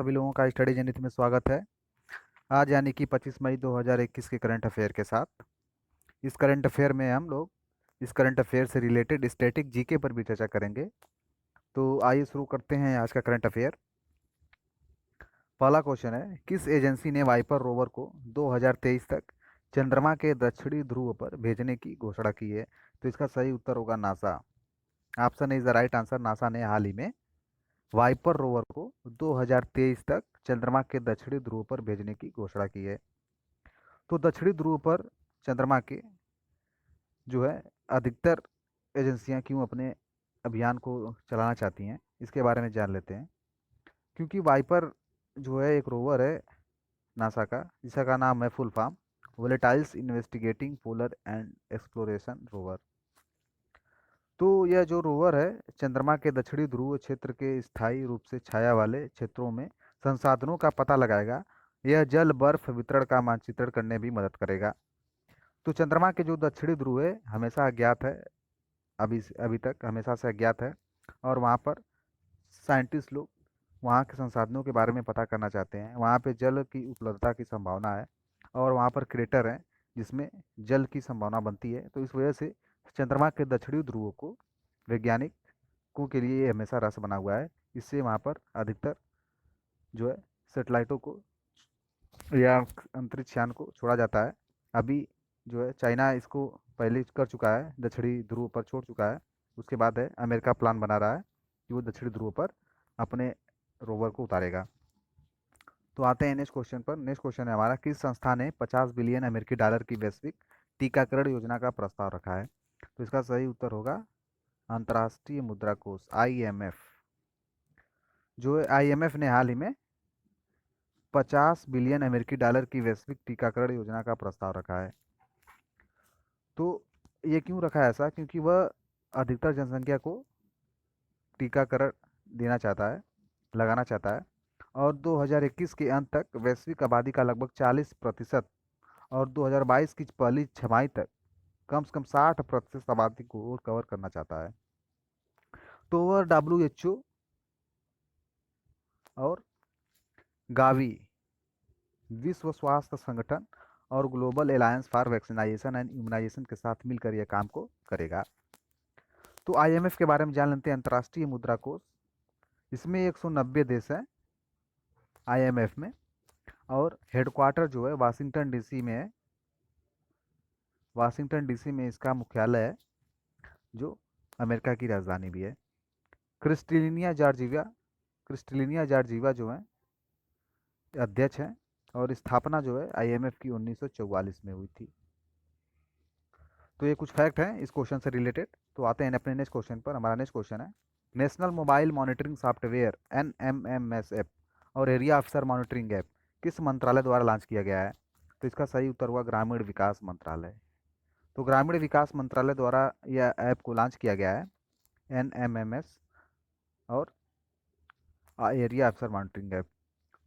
सभी लोगों का स्टडी जनित में स्वागत है। आज यानी कि 25 मई 2021 के करंट अफेयर के साथ इस करंट अफेयर में हम लोग इस करंट अफेयर से रिलेटेड स्टैटिक जीके पर भी चर्चा करेंगे। तो आइए शुरू करते हैं आज का करंट अफेयर। पहला क्वेश्चन है, किस एजेंसी ने वाइपर रोवर को 2023 तक चंद्रमा के दक्षिणी ध्रुव पर भेजने की घोषणा की है? तो इसका सही उत्तर होगा NASA. Option is the right answer. NASA ने हाल ही में वाइपर रोवर को 2023 तक चंद्रमा के दक्षिणी ध्रुव पर भेजने की घोषणा की है। तो दक्षिणी ध्रुव पर चंद्रमा के जो है अधिकतर एजेंसियां क्यों अपने अभियान को चलाना चाहती हैं, इसके बारे में जान लेते हैं। क्योंकि वाइपर जो है एक रोवर है नासा का, जिसका नाम है full form volatiles investigating polar and exploration rover. तो यह जो रोवर है चंद्रमा के दक्षिणी ध्रुव क्षेत्र के स्थायी रूप से छाया वाले क्षेत्रों में संसाधनों का पता लगाएगा। यह जल बर्फ वितरण का मानचित्रण करने भी मदद करेगा। तो चंद्रमा के जो दक्षिणी ध्रुव है हमेशा अज्ञात है, अभी तक हमेशा से अज्ञात है। और वहाँ पर साइंटिस्ट लोग वहाँ के संसाधनों के बारे में पता करना चाहते हैं। वहाँ पे जल की उपलब्धता की संभावना है और वहाँ पर क्रेटर है जिसमें जल की संभावना बनती है। तो इस वजह से चंद्रमा के दक्षिणी ध्रुव को वैज्ञानिकों के लिए ये हमेशा रहस्य बना हुआ है। इससे वहाँ पर अधिकतर जो है सेटेलाइटों को या अंतरिक्ष यान को छोड़ा जाता है। अभी जो है चाइना इसको पहले कर चुका है, दक्षिणी ध्रुव पर छोड़ चुका है। उसके बाद है अमेरिका प्लान बना रहा है कि वो दक्षिणी ध्रुव पर अपने रोवर को उतारेगा। तो आते हैं नेक्स्ट क्वेश्चन पर। नेक्स्ट क्वेश्चन है हमारा, किस संस्था ने 50 बिलियन अमेरिकी डॉलर की वैश्विक टीकाकरण योजना का प्रस्ताव रखा है? तो इसका सही उत्तर होगा अंतर्राष्ट्रीय मुद्रा कोष IMF। जो IMF ने हाल ही में 50 बिलियन अमेरिकी डॉलर की वैश्विक टीकाकरण योजना का प्रस्ताव रखा है। तो ये क्यों रखा है ऐसा? क्योंकि वह अधिकतर जनसंख्या को टीकाकरण देना चाहता है, लगाना चाहता है। और 2021 के अंत तक वैश्विक आबादी का लगभग 40% और 2022 की पहली छमाही तक कम से कम 60% आबादी को कवर करना चाहता है। तो वह WHO और गावी विश्व स्वास्थ्य संगठन और global alliance for vaccinisation and immunisation के साथ मिलकर यह काम को करेगा। तो IMF के बारे में जान लेते हैं। अंतर्राष्ट्रीय मुद्रा कोष, इसमें 190 देश हैं IMF में और हेडक्वार्टर जो है वाशिंगटन DC में है। वाशिंगटन DC में इसका मुख्यालय है जो अमेरिका की राजधानी भी है। क्रिस्टलिनिया जॉर्जिवा जो है अध्यक्ष हैं और स्थापना जो है IMF की 1944 में हुई थी। तो ये कुछ फैक्ट हैं इस क्वेश्चन से रिलेटेड। तो आते हैं अपने नेक्स्ट क्वेश्चन पर। हमारा नेक्स्ट क्वेश्चन है, national mobile monitoring software NMMS app और एरिया ऑफिसर मॉनिटरिंग ऐप किस मंत्रालय द्वारा लॉन्च किया गया है? तो इसका सही उत्तर हुआ ग्रामीण विकास मंत्रालय। तो ग्रामीण विकास मंत्रालय द्वारा यह ऐप को लॉन्च किया गया है, NMMS और एरिया ऑफिसर मॉनिटरिंग ऐप।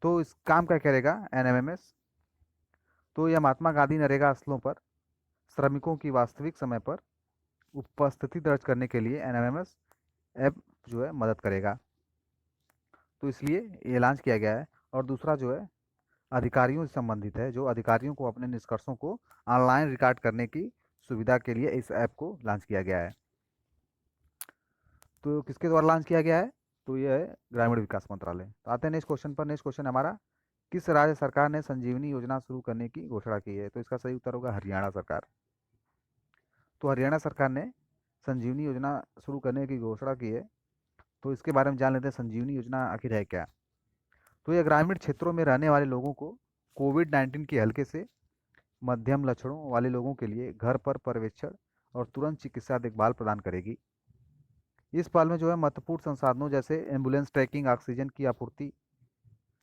तो इस काम क्या करेगा NMMS? तो यह महात्मा गांधी नरेगा स्थलों पर श्रमिकों की वास्तविक समय पर उपस्थिति दर्ज करने के लिए NMMS ऐप जो है मदद करेगा। तो इसलिए ये लॉन्च किया गया है। और दूसरा जो है अधिकारियों से संबंधित है, जो अधिकारियों को अपने निष्कर्षों को ऑनलाइन रिकॉर्ड करने की सुविधा के लिए इस ऐप को लॉन्च किया गया है। तो किसके द्वारा लॉन्च किया गया है? तो ये है ग्रामीण विकास मंत्रालय। तो आते हैं नेक्स्ट क्वेश्चन पर। नेक्स्ट क्वेश्चन हमारा, किस राज्य सरकार ने संजीवनी योजना शुरू करने की घोषणा की है? तो इसका सही उत्तर होगा हरियाणा सरकार। तो हरियाणा सरकार ने संजीवनी योजना शुरू करने की घोषणा की है। तो इसके बारे में जान लेते हैं, संजीवनी योजना आखिर है क्या। तो यह ग्रामीण क्षेत्रों में रहने वाले लोगों को कोविड-19 के हल्के से मध्यम लक्षणों वाले लोगों के लिए घर पर पर्यवेक्षण और तुरंत चिकित्सा देखभाल प्रदान करेगी। इस पहल में जो है महत्वपूर्ण संसाधनों जैसे एम्बुलेंस ट्रैकिंग, ऑक्सीजन की आपूर्ति,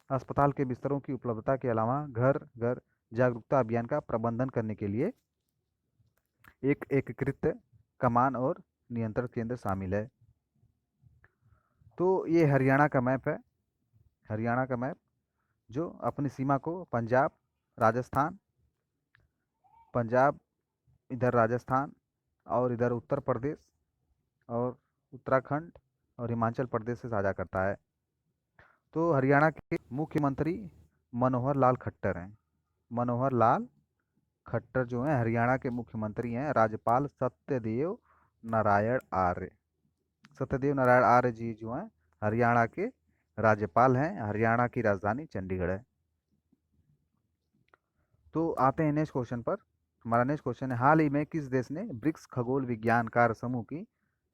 अस्पताल के बिस्तरों की उपलब्धता के अलावा घर घर जागरूकता अभियान का प्रबंधन करने के लिए एक एकीकृत कमान और नियंत्रण केंद्र शामिल है। तो ये हरियाणा का मैप है, हरियाणा का मैप जो अपनी सीमा को राजस्थान पंजाब इधर राजस्थान और इधर उत्तर प्रदेश और उत्तराखंड और हिमाचल प्रदेश से साझा करता है। तो हरियाणा के मुख्यमंत्री मनोहर लाल खट्टर हैं। मनोहर लाल खट्टर जो हैं हरियाणा के मुख्यमंत्री हैं। राज्यपाल सत्यदेव नारायण आर्य। सत्यदेव नारायण आर्य जी जो हैं हरियाणा के राज्यपाल हैं। हरियाणा की राजधानी चंडीगढ़ है। तो आते हैं नेक्स्ट क्वेश्चन पर। हमारा नेक्स्ट क्वेश्चन है, हाल ही में किस देश ने ब्रिक्स खगोल विज्ञान कार्य समूह की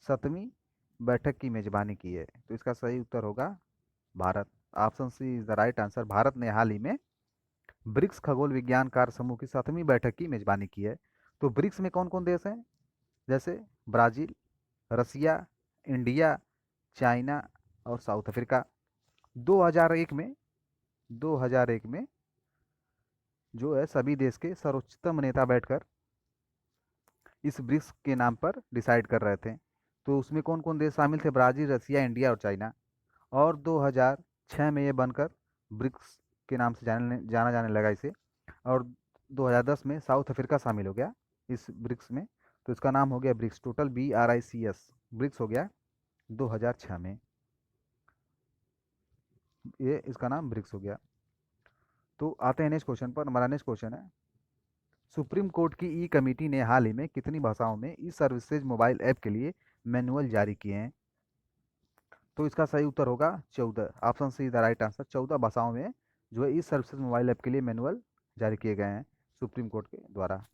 7वीं बैठक की मेजबानी की है? तो इसका सही उत्तर होगा Bharat. Option C is the right answer. Bharat ने हाल ही में ब्रिक्स खगोल विज्ञान कार्य समूह की 7वीं बैठक की मेजबानी की है। तो ब्रिक्स में कौन कौन देश हैं? जैसे ब्राज़ील, रसिया, इंडिया, चाइना और साउथ अफ्रीका। 2001 में 2001 में जो है सभी देश के सर्वोच्चतम नेता बैठकर इस ब्रिक्स के नाम पर डिसाइड कर रहे थे। तो उसमें कौन कौन देश शामिल थे? ब्राज़ील, रसिया, इंडिया और चाइना। और 2006 में ये बनकर ब्रिक्स के नाम से जाना जाने लगा इसे। और 2010 में साउथ अफ्रीका शामिल हो गया इस ब्रिक्स में। तो इसका नाम हो गया ब्रिक्स। टोटल BRICS ब्रिक्स हो गया 2006 में। ये इसका नाम ब्रिक्स हो गया। तो आते हैं नेक्स्ट क्वेश्चन पर। हमारा नेक्स्ट क्वेश्चन है, सुप्रीम कोर्ट की ई कमेटी ने हाल ही में कितनी भाषाओं में ई सर्विसेज मोबाइल ऐप के लिए मैनुअल जारी किए हैं? तो इसका सही उत्तर होगा 14। Option c the right answer. 14 भाषाओं में जो है ई सर्विसेज मोबाइल ऐप के लिए मैनुअल जारी किए गए हैं सुप्रीम कोर्ट के द्वारा।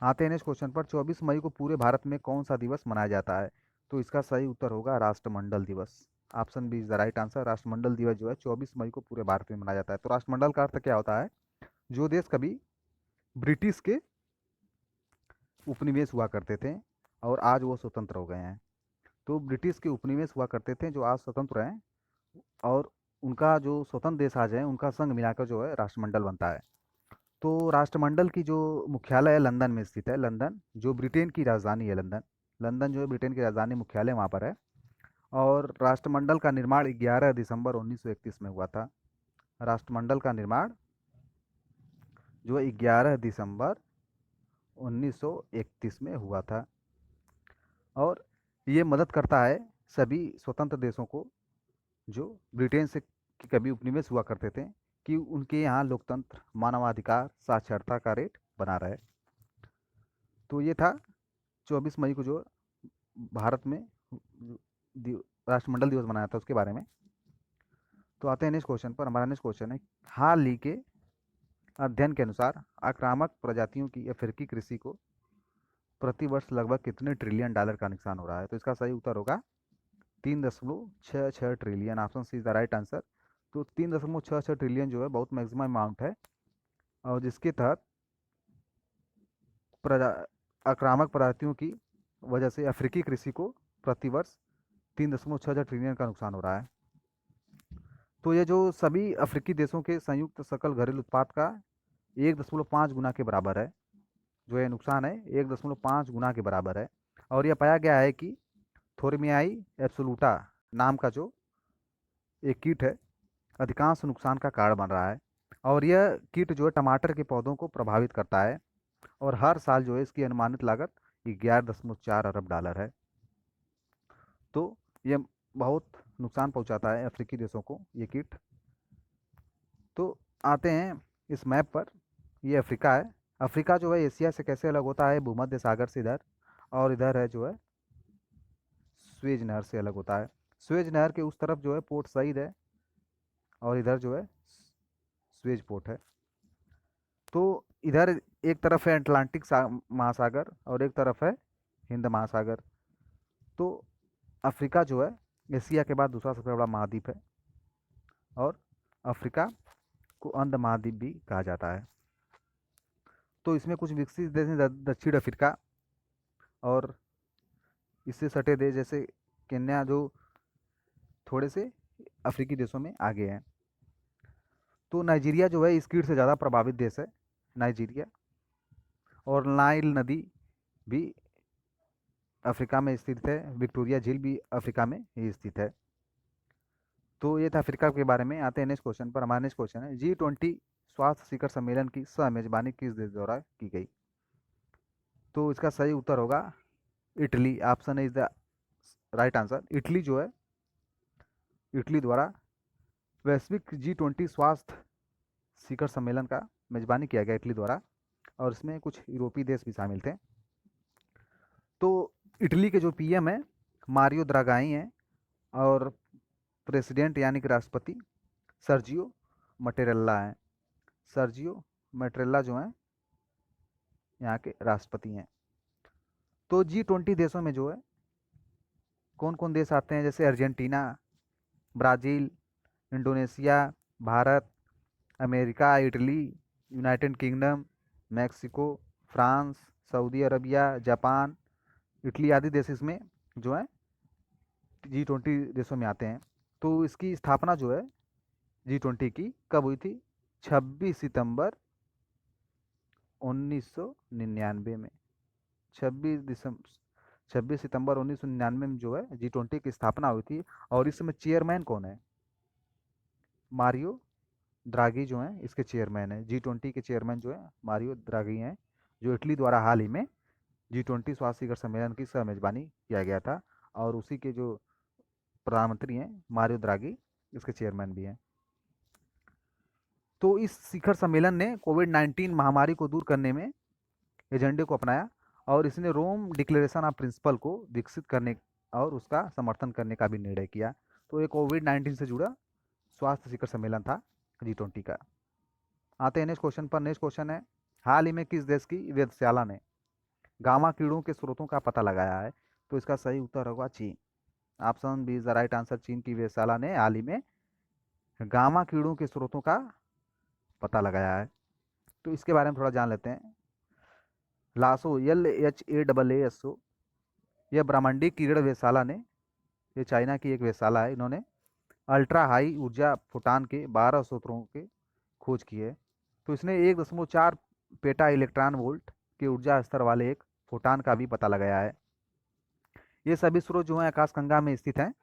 आते हैं नेक्स्ट क्वेश्चन पर। 24 मई को पूरे भारत में कौन सा दिवस मनाया जाता है? तो इसका सही उत्तर होगा राष्ट्रमंडल दिवस। Option B is the right answer. राष्ट्रमंडल दिवस जो है 24 मई को पूरे भारत में मनाया जाता है। तो राष्ट्रमंडल का अर्थ क्या होता है? जो देश कभी ब्रिटिश के उपनिवेश हुआ करते थे और आज वो स्वतंत्र हो गए हैं। तो ब्रिटिश के उपनिवेश हुआ करते थे जो आज स्वतंत्र हैं, और उनका जो स्वतंत्र देश आज है उनका संघ मिलाकर जो है राष्ट्रमंडल बनता है। तो राष्ट्रमंडल की जो मुख्यालय है लंदन में स्थित है। लंदन जो ब्रिटेन की राजधानी है। लंदन लंदन जो है ब्रिटेन की राजधानी, मुख्यालय वहाँ पर है। और राष्ट्रमंडल का निर्माण 11 दिसंबर 1931 में हुआ था। राष्ट्रमंडल का निर्माण जो है 11 दिसंबर 1931 में हुआ था। और ये मदद करता है सभी स्वतंत्र देशों को जो ब्रिटेन से के कभी उपनिवेश हुआ करते थे कि उनके यहाँ लोकतंत्र, मानवाधिकार, साक्षरता का रेट बना रहे। तो ये था 24 मई को जो भारत में राष्ट्रमंडल दिवस मनाया था उसके बारे में। तो आते हैं नेक्स्ट क्वेश्चन पर। हमारा नेक्स्ट क्वेश्चन है, हाल ही के अध्ययन के अनुसार आक्रामक प्रजातियों की अफ्रीकी कृषि को प्रति वर्ष लगभग कितने ट्रिलियन डॉलर का नुकसान हो रहा है? तो इसका सही उत्तर होगा 3.66 trillion. Option C is the right answer. तो 3.66 ट्रिलियन जो है बहुत मैक्सिमम अमाउंट है, और जिसके तहत प्रजा आक्रामक प्रजातियों की वजह से अफ्रीकी कृषि को प्रतिवर्ष 3.66 ट्रिलियन का नुकसान हो रहा है। तो ये जो सभी अफ्रीकी देशों के संयुक्त सकल घरेलू उत्पाद का 1.5 गुना के बराबर है। जो ये नुकसान है 1.5 गुना के बराबर है। और यह पाया गया है कि थोर्मियाई एब्सोलूटा नाम का जो एक कीट है अधिकांश नुकसान का कारण बन रहा है। और यह कीट जो है टमाटर के पौधों को प्रभावित करता है, और हर साल जो है इसकी अनुमानित लागत 11.4 अरब डॉलर है। तो ये बहुत नुकसान पहुंचाता है अफ्रीकी देशों को ये कीट। तो आते हैं इस मैप पर। ये अफ्रीका है। अफ्रीका जो है एशिया से कैसे अलग होता है? भूमध्य सागर से इधर, और इधर है जो है स्वेज नहर से अलग होता है। स्वेज नहर के उस तरफ जो है पोर्ट सईद है, और इधर जो है स्वेज पोर्ट है। तो इधर एक तरफ है अटलांटिक महासागर और एक तरफ है हिंद महासागर। तो अफ्रीका जो है एशिया के बाद दूसरा सबसे बड़ा महाद्वीप है, और अफ्रीका को अंध महाद्वीप भी कहा जाता है। तो इसमें कुछ विकसित देश हैं, दक्षिण अफ्रीका और इससे सटे देश जैसे केन्या, जो थोड़े से अफ्रीकी देशों में आगे हैं। तो नाइजीरिया जो है इस कीट से ज़्यादा प्रभावित देश है, नाइजीरिया। और नाइल नदी भी अफ्रीका में स्थित है। विक्टोरिया झील भी अफ्रीका में ही स्थित है। तो ये था अफ्रीका के बारे में। आते हैं नेक्स्ट क्वेश्चन पर। हमारा नेक्स्ट क्वेश्चन है, G20 स्वास्थ्य शिखर सम्मेलन की सह मेजबानी किस देश द्वारा की गई? तो इसका सही उत्तर होगा Italy. Option is the right answer. Italy जो है इटली द्वारा वैश्विक G20 स्वास्थ्य शिखर सम्मेलन का मेजबानी किया गया इटली द्वारा, और इसमें कुछ यूरोपीय देश भी शामिल थे। तो इटली के जो पीएम हैं मारियो द्रागाई हैं, और प्रेसिडेंट यानी कि राष्ट्रपति सर्जियो मटेरेल्ला हैं। सर्जियो मटेरेल्ला जो हैं यहाँ के राष्ट्रपति हैं। तो G20 देशों में जो है कौन कौन देश आते हैं, जैसे Argentina, Brazil, Indonesia, Bharat, America, Italy, United kingdom, Mexico, France, Saudi Arabia, Japan, Italy आदि देश इसमें जो है G20 देशों में आते हैं। तो इसकी स्थापना जो है G20 की कब हुई थी? 26 सितंबर 1999 में। 26 सितंबर 1999 में जो है G20 की स्थापना हुई थी। और इस समय चेयरमैन कौन है? मारियो द्रागी जो हैं इसके चेयरमैन हैं। G20 के चेयरमैन जो है मारियो द्रागी हैं, जो इटली द्वारा हाल ही में G20 स्वास्थ्य शिखर सम्मेलन की सह मेजबानी किया गया था, और उसी के जो प्रधानमंत्री हैं मारियो द्रागी इसके चेयरमैन भी हैं। तो इस शिखर सम्मेलन ने कोविड-19 महामारी को दूर करने में एजेंडे को अपनाया, और इसने रोम डिक्लेरेशन ऑफ प्रिंसिपल को विकसित करने और उसका समर्थन करने का भी निर्णय किया। तो ये कोविड-19 से जुड़ा स्वास्थ्य शिखर सम्मेलन था G20 का। आते हैं नेक्स्ट क्वेश्चन पर। नेक्स्ट क्वेश्चन है, हाल ही में किस देश की वेधशाला ने गामा कीड़ों के स्रोतों का पता लगाया है? तो इसका सही उत्तर होगा चीन। Option B is the right answer. चीन की वेधशाला ने हाल ही में गामा कीड़ों के स्रोतों का पता लगाया है। तो इसके बारे में थोड़ा जान लेते हैं। लासो LHASSO यह ब्रह्मांडीय कीड़ा वेधशाला ने, ये चाइना की एक वेधशाला है, इन्होंने अल्ट्रा हाई ऊर्जा फोटान के 12 स्रोतों के खोज की है। तो इसने 1.4 पेटा इलेक्ट्रॉन वोल्ट के ऊर्जा स्तर वाले एक फोटान का भी पता लगाया है। ये सभी स्रोत जो हैं आकाशगंगा में स्थित हैं,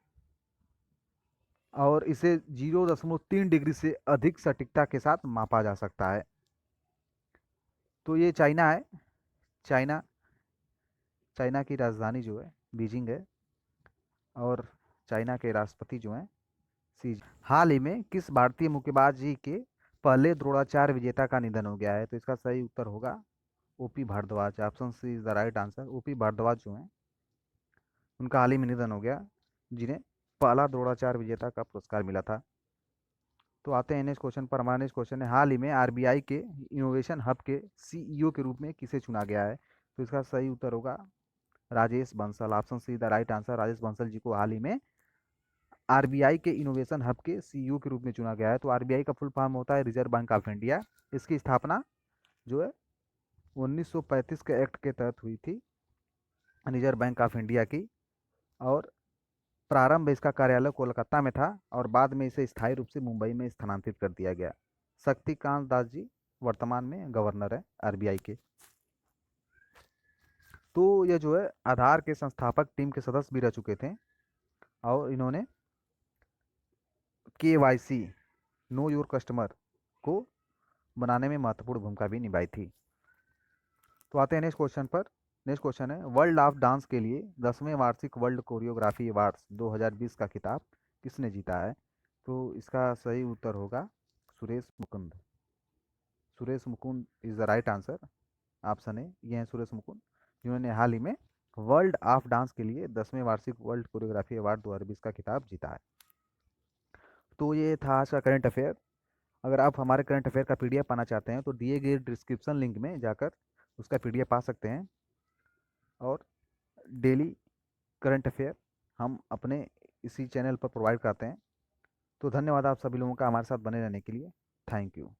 और इसे 0.3 डिग्री से अधिक सटीकता के साथ मापा जा सकता है। तो ये चाइना है। चाइना चाइना की राजधानी जो है बीजिंग है, और चाइना के राष्ट्रपति जो हैं सी। हाल ही में किस भारतीय मुक्केबाजी के पहले द्रोणाचार्य विजेता का निधन हो गया है? तो इसका सही उत्तर होगा OP Bhardwaj. Option C is the right answer. OP Bhardwaj जो हैं उनका हाल ही में निधन हो गया, जिन्हें पहला द्रोणाचार्य विजेता का पुरस्कार मिला था। तो आते हैं नेक्स्ट क्वेश्चन पर। हमारा नेक्स्ट क्वेश्चन है, हाल ही में आरबीआई के इनोवेशन हब के सीईओ के रूप में किसे चुना गया है? तो इसका सही उत्तर होगा Rajesh Bansal. Option c the right answer. Rajesh Bansal ji को हाल ही में आरबीआई के इनोवेशन हब के सीईओ के रूप में चुना गया है। तो आरबीआई का फुल फॉर्म होता है रिजर्व बैंक ऑफ इंडिया। इसकी स्थापना जो है 1935 के एक्ट के तहत हुई थी, रिजर्व बैंक ऑफ इंडिया की। और प्रारंभ इसका कार्यालय कोलकाता में था, और बाद में इसे स्थायी रूप से मुंबई में स्थानांतरित कर दिया गया। शक्तिकांत दास जी वर्तमान में गवर्नर है आरबीआई के। तो ये जो है आधार के संस्थापक टीम के सदस्य भी रह चुके थे, और इन्होंने KYC नो योर कस्टमर को बनाने में महत्वपूर्ण भूमिका भी निभाई थी। तो आते हैं नेक्स्ट क्वेश्चन पर। नेक्स्ट क्वेश्चन है, वर्ल्ड ऑफ डांस के लिए 10वें वार्षिक वर्ल्ड कोरियोग्राफी अवार्ड्स 2020 का खिताब किसने जीता है? तो इसका सही उत्तर होगा Suresh Mukund. Suresh Mukund is the right answer. Option है ये हैं सुरेश मुकुंद, जिन्होंने हाल ही में वर्ल्ड ऑफ डांस के लिए 10वें वार्षिक वर्ल्ड कोरियोग्राफी अवार्ड 2020 का खिताब जीता है। तो ये था आज का करंट अफेयर। अगर आप हमारे करंट अफेयर का PDF पाना चाहते हैं तो दिए गए डिस्क्रिप्शन लिंक में जाकर उसका PDF पा सकते हैं। और डेली करंट अफेयर हम अपने इसी चैनल पर प्रोवाइड करते हैं। तो धन्यवाद आप सभी लोगों का हमारे साथ बने रहने के लिए। Thank you.